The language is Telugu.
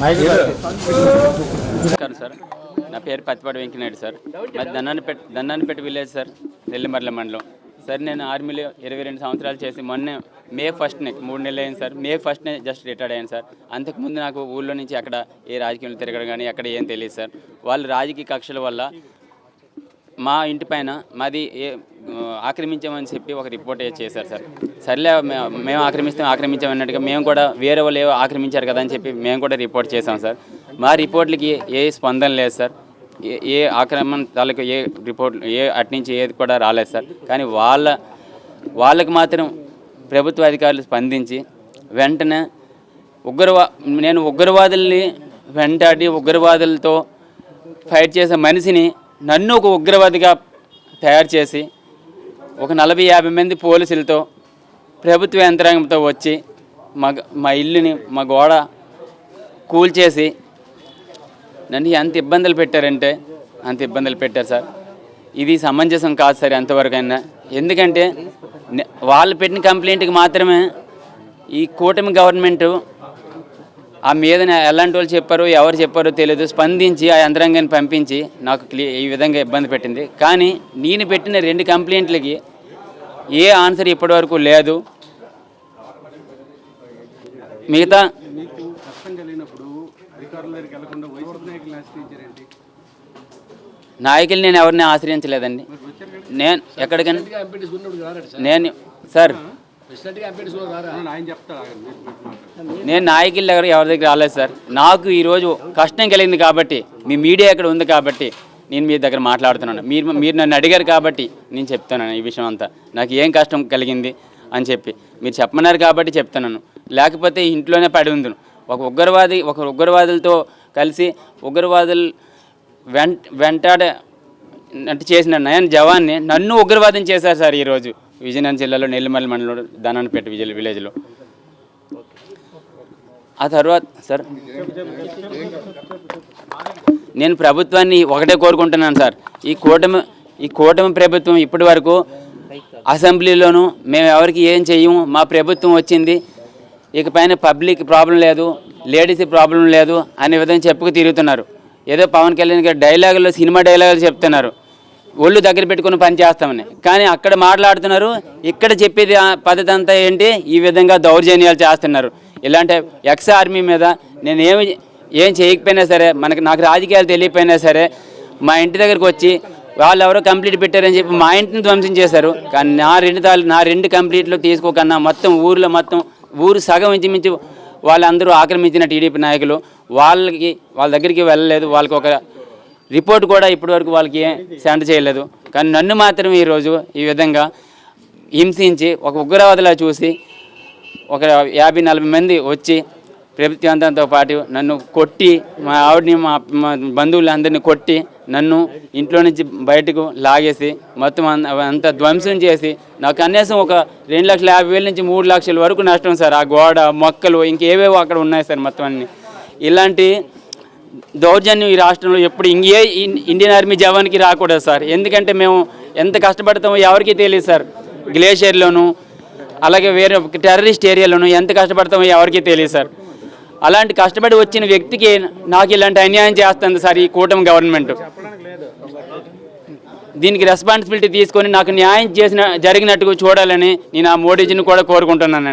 నమస్కారం సార్, నా పేరు పత్తిపాటి వెంకనాయుడు సార్. మరి దన్నానిపేట విలేజ్ సార్, నెల్లిమర్ల మండలం సార్. నేను ఆర్మీలో 22 సంవత్సరాలు చేసి మొన్న మే 1నే 3 నెలలు అయింది సార్. మే 1నే జస్ట్ రిటైర్డ్ అయ్యాను సార్. అంతకుముందు నాకు ఊళ్ళో నుంచి అక్కడ ఏ రాజకీయాలు తిరగడం కానీ అక్కడ ఏం తెలియదు సార్. వాళ్ళు రాజకీయ కక్షల వల్ల మా ఇంటి పైన మాది ఆక్రమించామని చెప్పి ఒక రిపోర్ట్ చేశారు సార్. సర్లే మేము ఆక్రమించామన్నట్టుగా మేము కూడా వేరే వాళ్ళు ఏవో ఆక్రమించారు కదా అని చెప్పి మేము కూడా రిపోర్ట్ చేసాం సార్. మా రిపోర్ట్లకి ఏ స్పందన లేదు సార్. ఏ ఆక్రమణ తాలూకు ఏ రిపోర్ట్ అట్నుంచి ఏది కూడా రాలేదు సార్. కానీ వాళ్ళకి మాత్రం ప్రభుత్వ అధికారులు స్పందించి వెంటనే నేను ఉగ్రవాదుల్ని వెంటాడి ఉగ్రవాదులతో ఫైట్ చేసే మనిషిని నన్ను ఒక ఉగ్రవాదిగా తయారు చేసి ఒక 40-50 మంది పోలీసులతో ప్రభుత్వ యంత్రాంగంతో వచ్చి మా ఇల్లుని మా గోడ కూల్చేసి నన్ను ఎంత ఇబ్బందులు పెట్టారంటే అంత ఇబ్బందులు పెట్టారు సార్. ఇది సమంజసం కాదు సార్ ఎంతవరకైనా. ఎందుకంటే వాళ్ళు పెట్టిన కంప్లైంట్కి మాత్రమే ఈ కూటమి గవర్నమెంటు ఆ మీద ఎలాంటి వాళ్ళు చెప్పారో ఎవరు చెప్పారో తెలియదు స్పందించి ఆ యంత్రాంగాన్ని పంపించి నాకు ఈ విధంగా ఇబ్బంది పెట్టింది. కానీ నేను పెట్టిన 2 కంప్లైంట్లకి ఏ ఆన్సర్ ఇప్పటివరకు లేదు. మిగతా నాయకులు నేను ఎవరిని ఆశ్రయించలేదండి. నేను ఎక్కడికైనా సార్ నేను నాయకుల దగ్గర ఎవరి దగ్గర రాలేదు సార్. నాకు ఈరోజు కష్టం కలిగింది కాబట్టి మీ మీడియా ఇక్కడ ఉంది కాబట్టి నేను మీ దగ్గర మాట్లాడుతున్నాను. మీరు నన్ను అడిగారు కాబట్టి నేను చెప్తున్నాను ఈ విషయం అంతా. నాకు ఏం కష్టం కలిగింది అని చెప్పి మీరు చెప్పమన్నారు కాబట్టి చెప్తున్నాను. లేకపోతే ఇంట్లోనే పడి ఉందును. ఒక ఉగ్రవాదులతో కలిసి ఉగ్రవాదులు వెంటాడే అంటే చేసిన నయన్ జవాన్ని నన్ను ఉగ్రవాదం చేశారు సార్. ఈరోజు విజయనగరం జిల్లాలో నెల్లిమర్ల మండలంలో దన్నానిపేట విలేజ్లో. ఆ తర్వాత సార్ నేను ప్రభుత్వాన్ని ఒకటే కోరుకుంటున్నాను సార్. ఈ కూటమి ప్రభుత్వం ఇప్పటి వరకు అసెంబ్లీలోనూ మేము ఎవరికి ఏం చెయ్యము, మా ప్రభుత్వం వచ్చింది, ఇకపైన పబ్లిక్ ప్రాబ్లం లేదు, లేడీస్ ప్రాబ్లం లేదు అనే విధంగా చెప్పుకు తిరుగుతున్నారు. ఏదో పవన్ కళ్యాణ్ గారు డైలాగుల్లో సినిమా డైలాగులు చెప్తున్నారు, ఒళ్ళు దగ్గర పెట్టుకుని పని చేస్తామని. కానీ అక్కడ మాట్లాడుతున్నారు, ఇక్కడ చెప్పేది పద్ధతి అంతా ఏంటి, ఈ విధంగా దౌర్జన్యాలు చేస్తున్నారు. ఇలాంటి ఎక్స్ ఆర్మీ మీద నేను ఏం చేయకపోయినా సరే, నాకు రాజకీయాలు తెలియకపోయినా సరే మా ఇంటి దగ్గరికి వచ్చి వాళ్ళు ఎవరో కంప్లీట్ పెట్టారని చెప్పి మా ఇంటిని ధ్వంసం చేశారు. కానీ నా రెండు కంప్లీట్లు తీసుకోకన్నా మొత్తం ఊరు సగం ఇంచుమించు వాళ్ళందరూ ఆక్రమించిన టీడీపీ నాయకులు వాళ్ళ దగ్గరికి వెళ్ళలేదు. వాళ్ళకి ఒక రిపోర్ట్ కూడా ఇప్పటివరకు వాళ్ళకి సెండ్ చేయలేదు. కానీ నన్ను మాత్రం ఈరోజు ఈ విధంగా హింసించి ఒక ఉగ్రవాదిలా చూసి ఒక 50-40 మంది వచ్చి ప్రభుత్వంతో పాటు నన్ను కొట్టి, మా ఆవిడని మా బంధువులందరినీ కొట్టి నన్ను ఇంట్లో నుంచి బయటకు లాగేసి మొత్తం అంతా ధ్వంసం చేసి నాకు కనీసం ఒక 2,50,000 నుంచి 3 లక్షల వరకు నష్టం సార్. ఆ గోడ మొక్కలు ఇంకేవేవో అక్కడ ఉన్నాయి సార్. మొత్తం అన్నీ ఇలాంటి దౌర్జన్యం ఈ రాష్ట్రంలో ఎప్పుడు ఇంకే ఇండియన్ ఆర్మీ జవాన్కి రాకూడదు సార్. ఎందుకంటే మేము ఎంత కష్టపడతామో ఎవరికీ తెలియదు సార్. గ్లేషియర్లోను అలాగే వేరే టెర్రరిస్ట్ ఏరియాలోను ఎంత కష్టపడతామో ఎవరికీ తెలియదు సార్. అలాంటి కష్టపడి వచ్చిన వ్యక్తికి నాకు ఇలాంటి అన్యాయం చేస్తుంది సార్ ఈ కూటమి గవర్నమెంట్. దీనికి రెస్పాన్సిబిలిటీ తీసుకొని నాకు న్యాయం జరిగినట్టుగా చూడాలని నేను ఆ మోడీజీని కూడా కోరుకుంటున్నానండి.